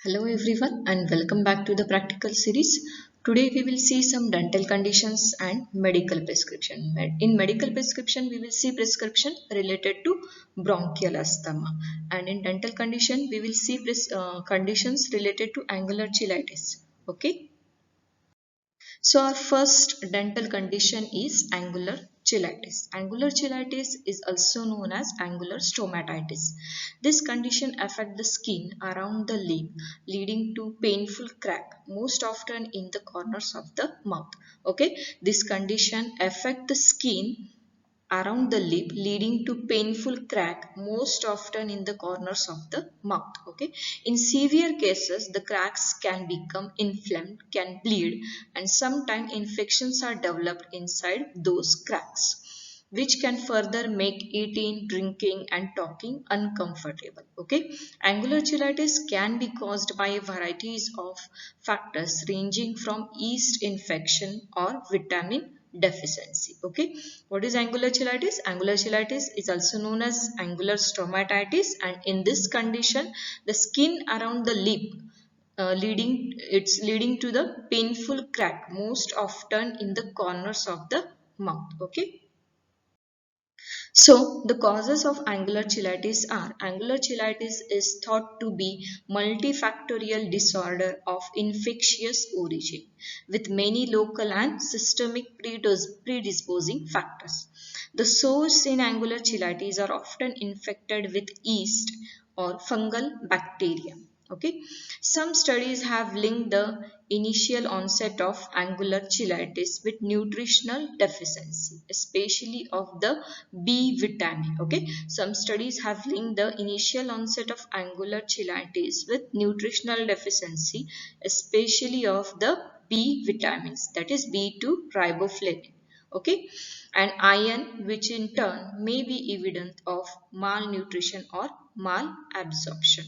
Hello everyone and welcome back to the practical series. Today we will see some dental conditions and medical prescription. In medical prescription we will see prescription related to bronchial asthma, and in dental condition we will see conditions related to angular cheilitis. Okay. So our first dental condition is angular cheilitis. Angular cheilitis is also known as angular stomatitis. This condition affects the skin around the lip, leading to painful crack, most often in the corners of the mouth. Okay, this condition affects the skin around the lip, leading to painful crack, most often in the corners of the mouth. Okay, in severe cases the cracks can become inflamed, can bleed, and sometimes infections are developed inside those cracks, which can further make eating, drinking, and talking uncomfortable. Okay, angular cheilitis can be caused by varieties of factors ranging from yeast infection or vitamin deficiency. Okay, what is angular cheilitis? Angular cheilitis is also known as angular stomatitis, and in this condition the skin around the lip leading to the painful crack, most often in the corners of the mouth. Okay, so the causes of angular cheilitis are: angular cheilitis is thought to be multifactorial disorder of infectious origin with many local and systemic predisposing factors. The source in angular cheilitis are often infected with yeast or fungal bacteria. Okay, some studies have linked the initial onset of angular cheilitis with nutritional deficiency, especially of the B vitamin. Okay, some studies have linked the initial onset of angular cheilitis with nutritional deficiency, especially of the B vitamins, that is B2 riboflavin. Okay, and iron, which in turn may be evidence of malnutrition or malabsorption.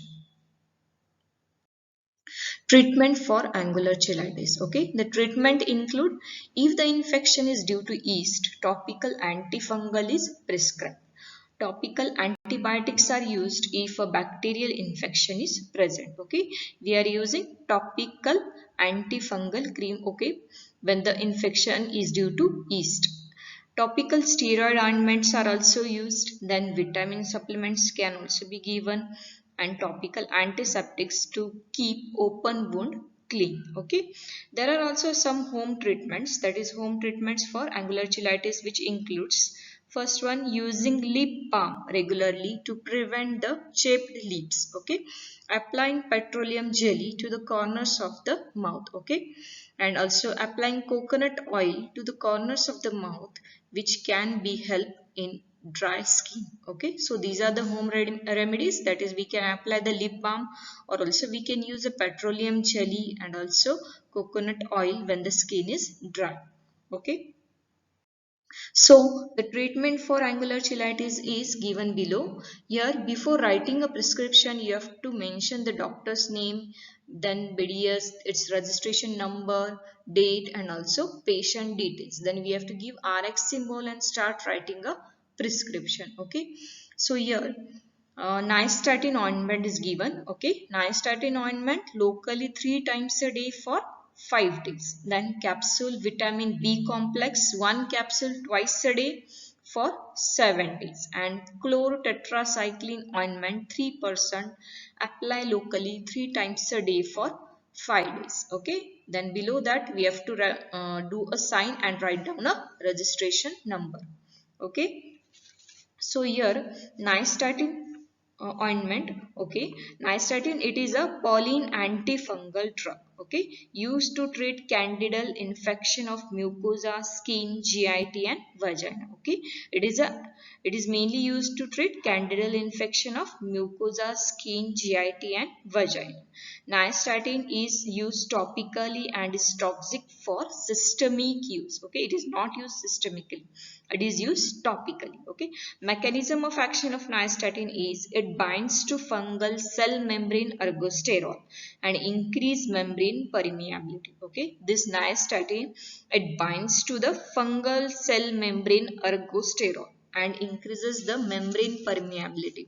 Treatment for angular cheilitis. Okay, the treatment include: if the infection is due to yeast, topical antifungal is prescribed. Topical antibiotics are used if a bacterial infection is present. Okay, we are using topical antifungal cream. Okay, when the infection is due to yeast. Topical steroid ointments are also used. Then vitamin supplements can also be given, and topical antiseptics to keep open wound clean. Okay, there are also some home treatments, that is home treatments for angular cheilitis, which includes: first one, using lip balm regularly to prevent the chapped lips. Okay, applying petroleum jelly to the corners of the mouth. Okay, and also applying coconut oil to the corners of the mouth, which can be help in dry skin. Okay, so these are the home remedies, that is we can apply the lip balm, or also we can use a petroleum jelly and also coconut oil when the skin is dry. Okay, so the treatment for angular cheilitis is given below. Here, before writing a prescription, you have to mention the doctor's name, then BDS, its registration number, date, and also patient details. Then we have to give RX symbol and start writing a prescription. Okay, so here nystatin ointment is given. Okay, nystatin ointment locally 3 times a day for 5 days. Then capsule vitamin B complex 1 capsule twice a day for 7 days, and chlorotetracycline ointment 3% apply locally 3 times a day for 5 days. Okay, then below that we have to do a sign and write down a registration number. Okay, so here nystatin ointment. Okay, nystatin, it is a Pauline antifungal drug. Okay, used to treat candidal infection of mucosa, skin, GIT, and vagina. Okay, it is mainly used to treat candidal infection of mucosa, skin, GIT, and vagina. Nystatin is used topically and is toxic for systemic use. Okay, it is not used systemically, it is used topically. Okay, mechanism of action of nystatin is it binds to fungal cell membrane ergosterol and increase membrane permeability. Okay, this nystatin, it binds to the fungal cell membrane ergosterol and increases the membrane permeability.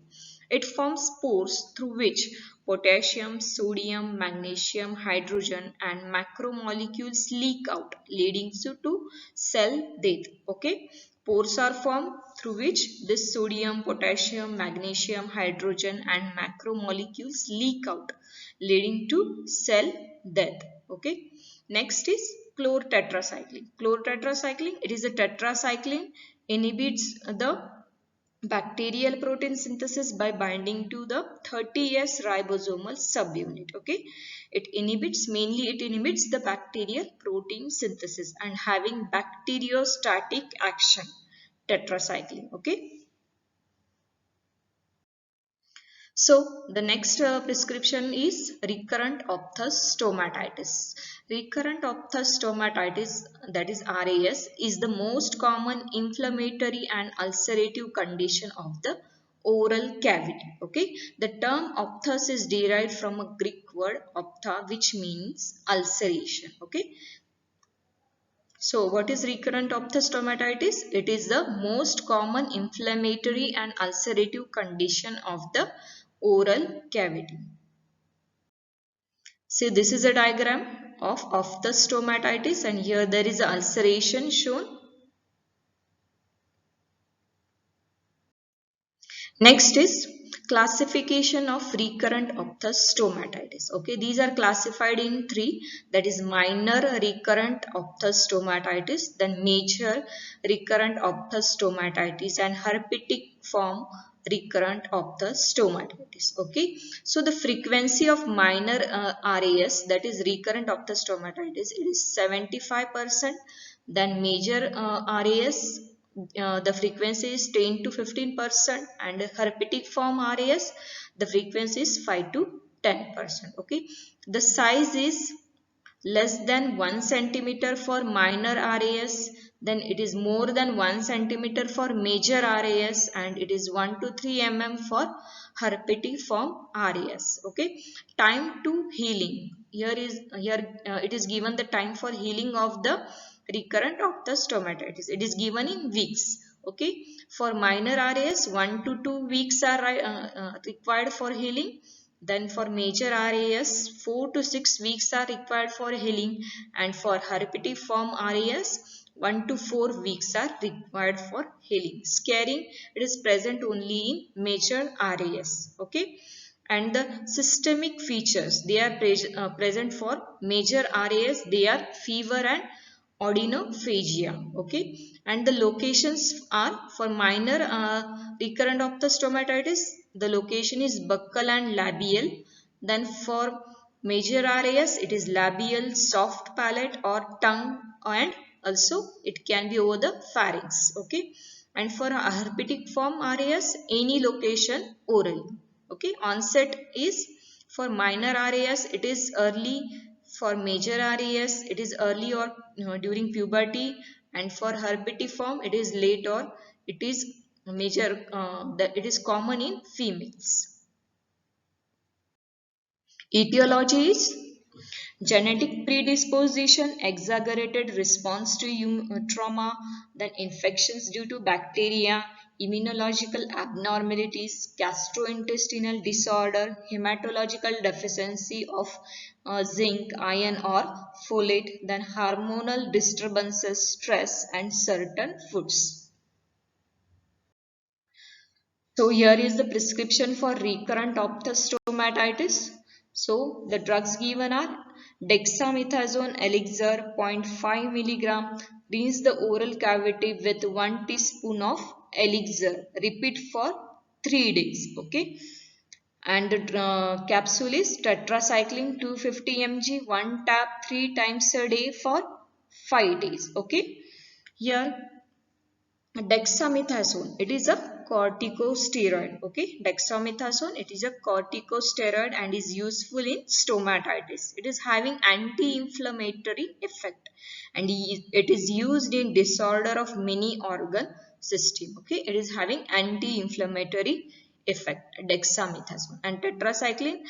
It forms pores through which potassium, sodium, magnesium, hydrogen and macromolecules leak out, leading to cell death. Okay, pores are formed through which this sodium, potassium, magnesium, hydrogen and macromolecules leak out, leading to cell death. Okay, next is chlorotetracycline. Chlorotetracycline, it is a tetracycline, inhibits the bacterial protein synthesis by binding to the 30S ribosomal subunit. Okay, it inhibits the bacterial protein synthesis and having bacteriostatic action, tetracycline. Okay, so the next prescription is recurrent ophthalmos stomatitis. Recurrent ophthalmos stomatitis, that is RAS, is the most common inflammatory and ulcerative condition of the oral cavity. Okay, the term ophthalmos is derived from a Greek word ophtha, which means ulceration. Okay, so what is recurrent ophthalmos stomatitis? It is the most common inflammatory and ulcerative condition of the oral cavity. See, this is a diagram of the stomatitis, and here there is a ulceration shown. Next is classification of recurrent ophthalmos stomatitis. Okay, these are classified in three, that is minor recurrent ophthalmos stomatitis, then major recurrent ophthalmos stomatitis and herpetic form recurrent ophthalmos stomatitis. Okay, so the frequency of minor RAS, that is recurrent ophthalmos stomatitis, it is 75%. Then major RAS, the frequency is 10 to 15%, and herpetic form RAS, the frequency is 5 to 10%. Okay, the size is less than 1 centimeter for minor RAS, then it is more than 1 centimeter for major RAS, and it is 1 to 3 for herpetic form RAS. Okay, time to healing, it is given the time for healing of the recurrent ophthalmos stomatitis. It is given in weeks. Okay, for minor RAS 1 to 2 weeks are required for healing. Then for major RAS 4 to 6 weeks are required for healing, and for herpetic form RAS 1 to 4 weeks are required for healing. Scarring, it is present only in major RAS. Okay, and the systemic features, they are present for major RAS. They are fever and odynophagia. Okay, and the locations are for minor recurrent ophthalmos stomatitis, the location is buccal and labial. Then for major RAS, it is labial, soft palate or tongue, and also it can be over the pharynx. Okay, and for herpetic form RAS, any location oral. Okay, onset is for minor RAS, it is early. For major RAS, it is early or during puberty, and for herpetiform, it is late or it is major. That it is common in females. Etiology is genetic predisposition, exaggerated response to trauma, then infections due to bacteria, immunological abnormalities, gastrointestinal disorder, hematological deficiency of zinc, iron or folate, then hormonal disturbances, stress and certain foods. So here is the prescription for recurrent ophthalmos stomatitis. So the drugs given are dexamethasone elixir 0.5 milligram. Rinse the oral cavity with 1 teaspoon of elixir. Repeat for 3 days. Okay. And the capsule is tetracycline 250 mg, 1 tab 3 times a day for 5 days. Okay. Here dexamethasone, it is a corticosteroid. Okay, dexamethasone, it is a corticosteroid and is useful in stomatitis. It is having anti-inflammatory effect, and it is used in disorder of many organ system. Okay, it is having anti-inflammatory effect, dexamethasone. And tetracycline,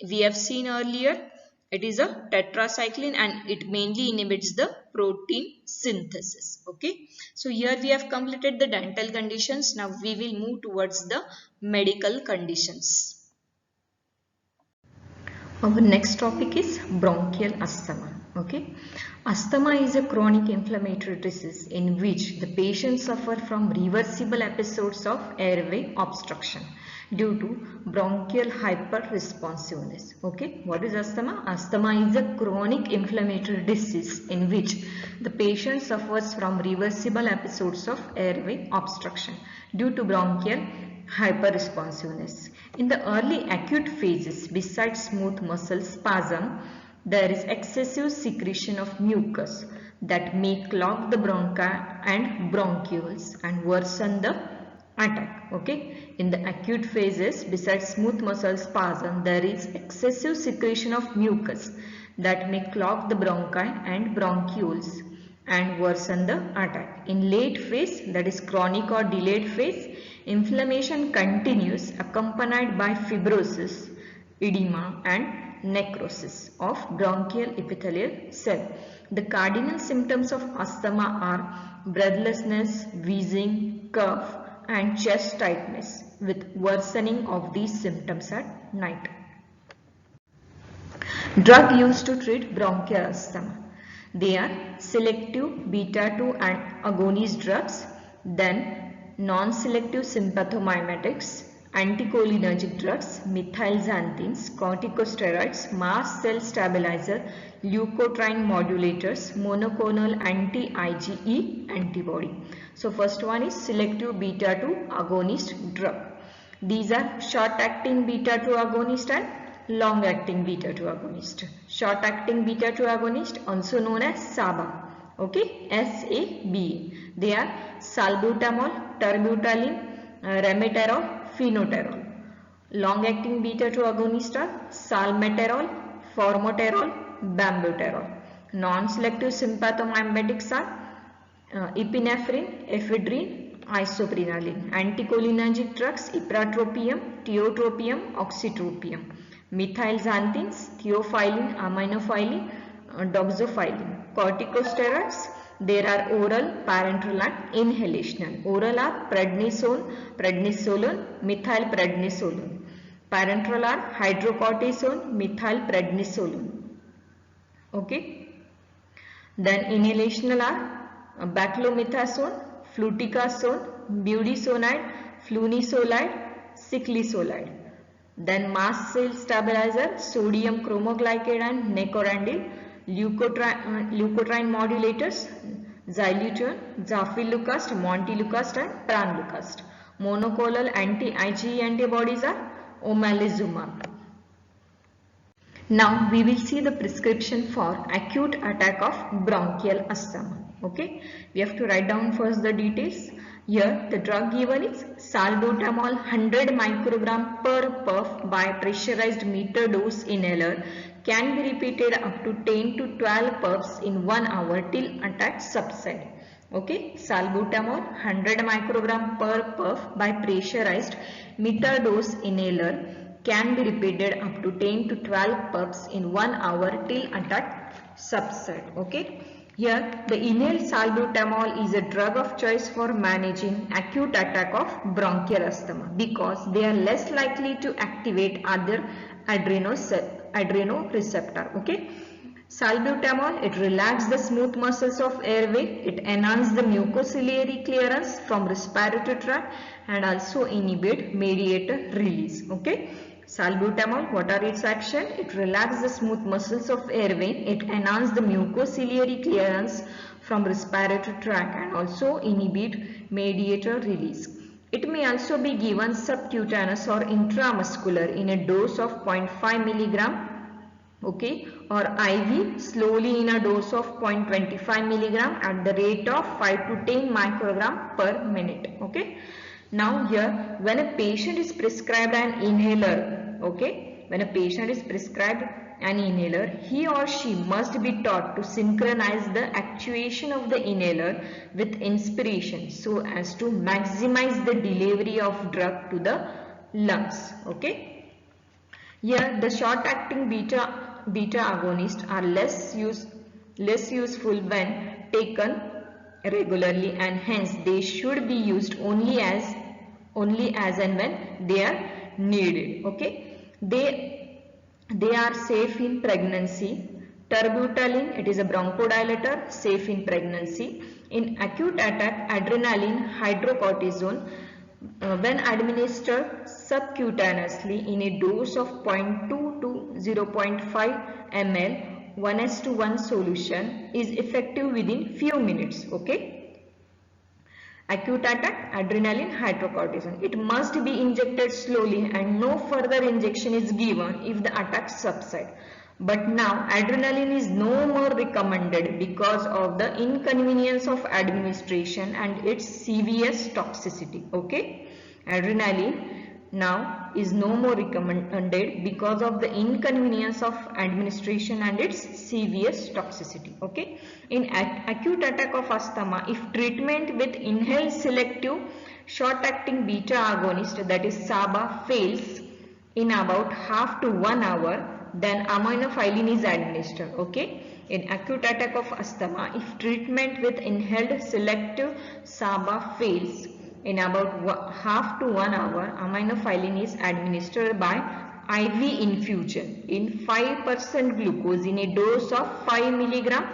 we have seen earlier, It is a tetracycline and it mainly inhibits the protein synthesis. Okay. So here we have completed the dental conditions. Now we will move towards the medical conditions. Our next topic is bronchial asthma. Okay, asthma is a chronic inflammatory disease in which the patient suffer from reversible episodes of airway obstruction due to bronchial hyperresponsiveness. Okay, what is asthma? Asthma is a chronic inflammatory disease in which the patient suffers from reversible episodes of airway obstruction due to bronchial hyperresponsiveness. In the early acute phases, besides smooth muscle spasm, there is excessive secretion of mucus that may clog the bronchi and bronchioles and worsen the attack. Okay, in the acute phases, besides smooth muscle spasm, there is excessive secretion of mucus that may clog the bronchi and bronchioles and worsen the attack. In late phase, that is chronic or delayed phase, inflammation continues accompanied by fibrosis, edema and necrosis of bronchial epithelial cell. The cardinal symptoms of asthma are breathlessness, wheezing, cough and chest tightness with worsening of these symptoms at night. Drug used to treat bronchial asthma. They are selective beta-2 agonist drugs, then non-selective sympathomimetics, anticholinergic drugs, methylxanthines, corticosteroids, mast cell stabilizer, leukotriene modulators, monoclonal anti-IgE antibody. So first one is selective beta-2 agonist drug. These are short-acting beta-2 agonist and long-acting beta-2 agonist. Short-acting beta-2 agonist also known as SABA. Okay, SABA. They are salbutamol, terbutaline, rameterol, phenoterol. Long-acting beta-2 agonist are salmeterol, formoterol, bambuterol. Non-selective sympathomimetics are epinephrine, ephedrine, isoprenaline. Anticholinergic drugs ipratropium, tiotropium, oxytropium. Methylxanthines, theophylline, aminophylline, doxophylline. Corticosteroids, there are oral, parenteral and inhalational. Oral are prednisone, prednisolone, methylprednisolone. Parenteral are hydrocortisone, methylprednisolone. Okay. Then inhalational are baclomethasone, fluticasone, budesonide, flunisolide, ciclisolide. Then mast cell stabilizer, sodium chromoglycate and necorandil, leukotriene modulators, xylitol, zafilocast, montelukast and pranlukast. Monoclonal anti-IgE antibodies are omalizumab. Now we will see the prescription for acute attack of bronchial asthma. Okay, we have to write down first the details. Here the drug given is salbutamol 100 microgram per puff by pressurized meter dose inhaler, can be repeated up to 10 to 12 puffs in 1 hour till attack subside. Okay, salbutamol 100 microgram per puff by pressurized meter dose inhaler can be repeated up to 10 to 12 puffs in 1 hour till attack subside. Okay. Here the inhaled salbutamol is a drug of choice for managing acute attack of bronchial asthma because they are less likely to activate other adrenoreceptor. Okay. Salbutamol, it relaxes the smooth muscles of airway, it enhances the mucociliary clearance from respiratory tract and also inhibit mediator release. Okay. Salbutamol, what are its action? It relaxes the smooth muscles of airway, it enhances the mucociliary clearance from respiratory tract and also inhibit mediator release. It may also be given subcutaneous or intramuscular in a dose of 0.5 milligram, okay, or IV slowly in a dose of 0.25 milligram at the rate of 5 to 10 microgram per minute. Okay. Now here when a patient is prescribed an inhaler, okay, when a patient is prescribed an inhaler, he or she must be taught to synchronize the actuation of the inhaler with inspiration so as to maximize the delivery of drug to the lungs. Okay. Here the short acting beta beta agonists are less useful when taken regularly, and hence they should be used only as and when they are needed. Okay, they are safe in pregnancy. Terbutaline, it is a bronchodilator, safe in pregnancy. In acute attack, adrenaline hydrocortisone, when administered subcutaneously in a dose of 0.2 to 0.5 ml, 1:1 solution, is effective within few minutes. Okay. Acute attack, adrenaline hydrocortisone. It must be injected slowly and no further injection is given if the attack subsides. But now adrenaline is no more recommended because of the inconvenience of administration and its serious toxicity. Okay, adrenaline now is no more recommended because of the inconvenience of administration and its serious toxicity. Okay, in acute attack of asthma, if treatment with inhaled selective short acting beta agonist, that is SABA, fails in about half to 1 hour, then aminophylline is administered. Okay, in acute attack of asthma, if treatment with inhaled selective SABA fails in about half to 1 hour, aminophylline is administered by IV infusion in 5% glucose in a dose of 5 mg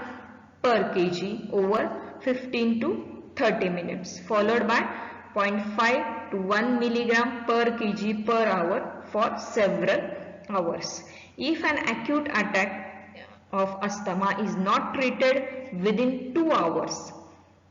per kg over 15 to 30 minutes, followed by 0.5 to 1 mg per kg per hour for several hours. If an acute attack of asthma is not treated within 2 hours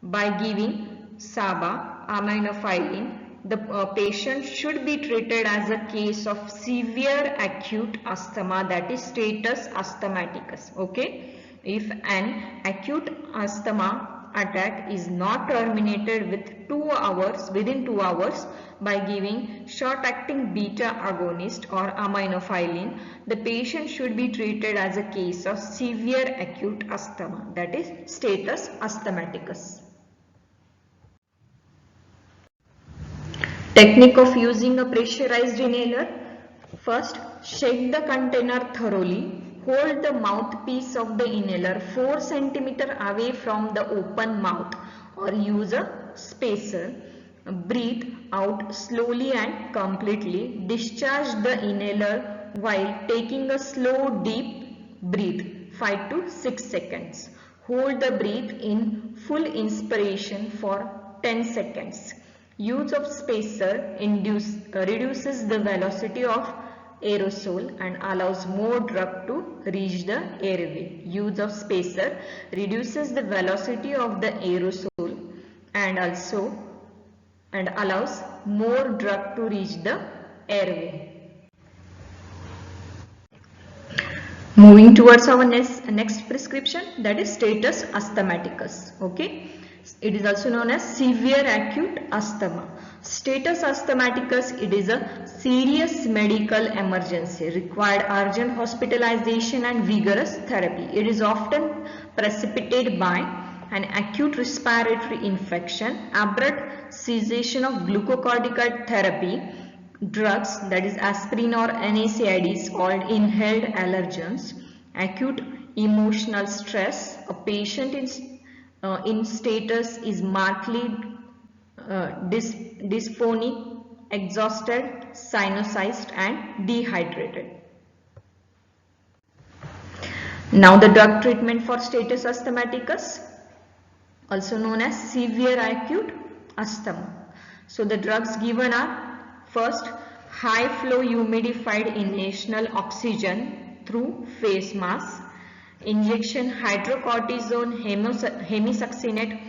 by giving SABA aminophylline, the patient should be treated as a case of severe acute asthma, that is status asthmaticus. Okay, if an acute asthma attack is not terminated within 2 hours by giving short acting beta agonist or aminophylline, the patient should be treated as a case of severe acute asthma, that is status asthmaticus. Technique of using a pressurized inhaler. First, shake the container thoroughly. Hold the mouthpiece of the inhaler 4 cm away from the open mouth or use a spacer. Breathe out slowly and completely. Discharge the inhaler while taking a slow deep breath 5 to 6 seconds. Hold the breath in full inspiration for 10 seconds. Use of spacer reduces the velocity of aerosol and allows more drug to reach the airway. Use of spacer reduces the velocity of the aerosol and allows more drug to reach the airway. Moving towards our next prescription, that is status asthmaticus. Okay, it is also known as severe acute asthma. Status asthmaticus, it is a serious medical emergency, required urgent hospitalization and vigorous therapy. It is often precipitated by an acute respiratory infection, abrupt cessation of glucocorticoid therapy, drugs, that is aspirin or NSAIDs called inhaled allergens, acute emotional stress. A patient in status is markedly dysphonic, exhausted, sinusized and dehydrated. Now the drug treatment for status asthmaticus, also known as severe acute asthma. So the drugs given are: first, high flow humidified inhalational oxygen through face mask. Injection hydrocortisone hemisuccinate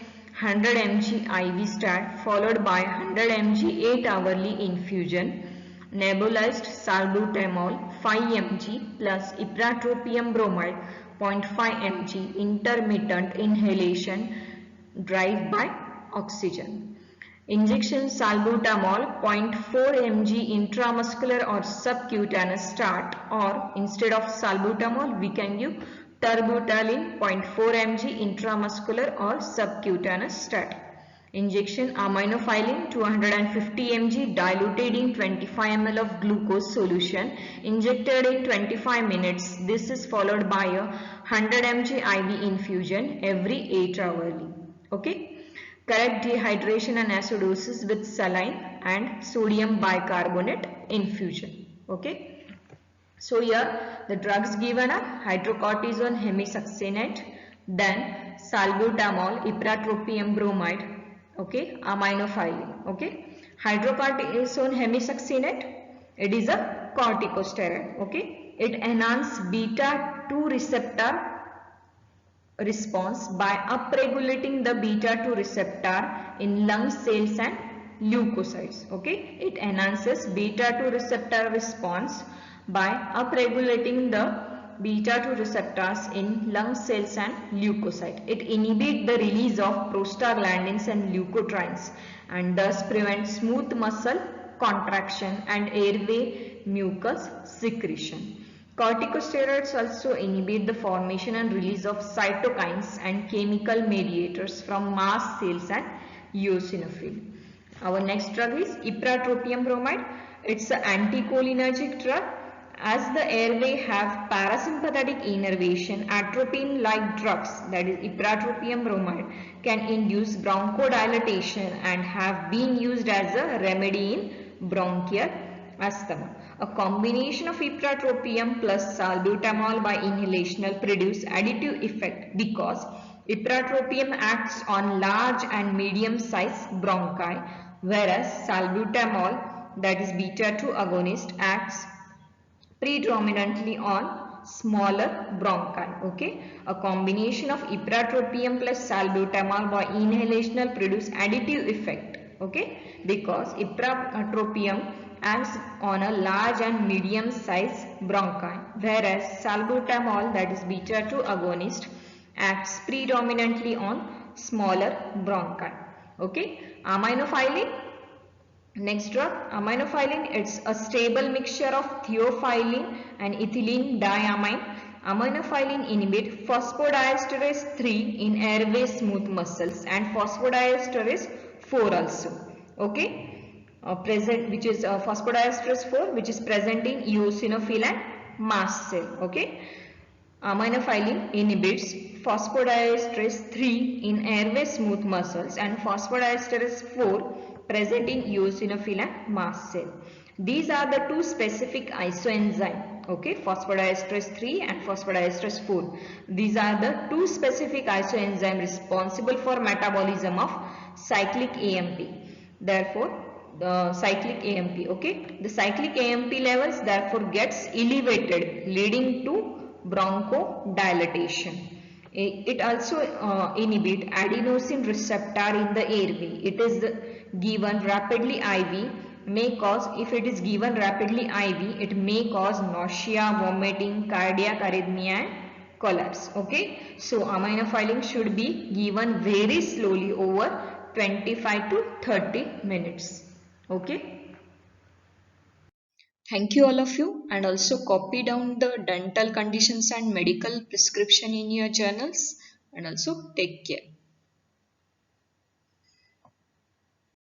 100 mg IV start followed by 100 mg 8-hourly infusion. Nebulized salbutamol 5 mg plus ipratropium bromide 0.5 mg intermittent inhalation driven by oxygen. Injection salbutamol 0.4 mg intramuscular or subcutaneous start, or instead of salbutamol we can give terbutaline 0.4 mg intramuscular or subcutaneous start. Injection aminophylline 250 mg diluted in 25 ml of glucose solution injected in 25 minutes. This is followed by a 100 mg IV infusion every 8 hourly. Okay. Correct dehydration and acidosis with saline and sodium bicarbonate infusion. Okay. So here the drugs given are hydrocortisone hemisuccinate, then salbutamol, ipratropium bromide, okay, aminophylline, okay. Hydrocortisone hemisuccinate, it is a corticosteroid, okay. It enhances beta 2 receptor response by upregulating the beta 2 receptor in lung cells and leukocytes, okay. It enhances beta 2 receptor response by upregulating the beta 2 receptors in lung cells and leukocyte. It inhibits the release of prostaglandins and leukotrienes and thus prevents smooth muscle contraction and airway mucus secretion. Corticosteroids also inhibit the formation and release of cytokines and chemical mediators from mast cells and eosinophil. Our next drug is ipratropium bromide. It's an anticholinergic drug. As the airway have parasympathetic innervation, atropine-like drugs, that is ipratropium bromide, can induce bronchodilation and have been used as a remedy in bronchial asthma. A combination of ipratropium plus salbutamol by inhalation produce additive effect because ipratropium acts on large and medium sized bronchi, whereas salbutamol, that is beta 2 agonist, acts predominantly on smaller bronchi. Okay, a combination of ipratropium plus salbutamol by inhalation produce additive effect. Okay, because ipratropium acts on a large and medium size bronchi, whereas salbutamol, that is beta 2 agonist, acts predominantly on smaller bronchi. Okay, aminophylline. Next drug, aminophylline, it's a stable mixture of theophylline and ethylene diamine. Aminophylline inhibit phosphodiesterase 3 in airway smooth muscles and phosphodiesterase 4 also. Okay. Which is phosphodiesterase 4, which is present in eosinophil and mast cell. Okay, aminophylline inhibits phosphodiesterase 3 in airway smooth muscles and phosphodiesterase 4 present in eosinophil and mast cell. These are the two specific isoenzyme. Okay, phosphodiesterase 3 and phosphodiesterase 4. These are the two specific isoenzyme responsible for metabolism of cyclic AMP. Therefore, the cyclic AMP, okay, the cyclic AMP levels therefore gets elevated, leading to bronchodilation. It also inhibit adenosine receptor in the airway. It is given rapidly IV, may cause, if it is given rapidly IV, it may cause nausea, vomiting, cardiac arrhythmia and collapse. Okay, so aminophylline should be given very slowly over 25 to 30 minutes. Okay. Thank you all of you, and also copy down the dental conditions and medical prescription in your journals, and also take care.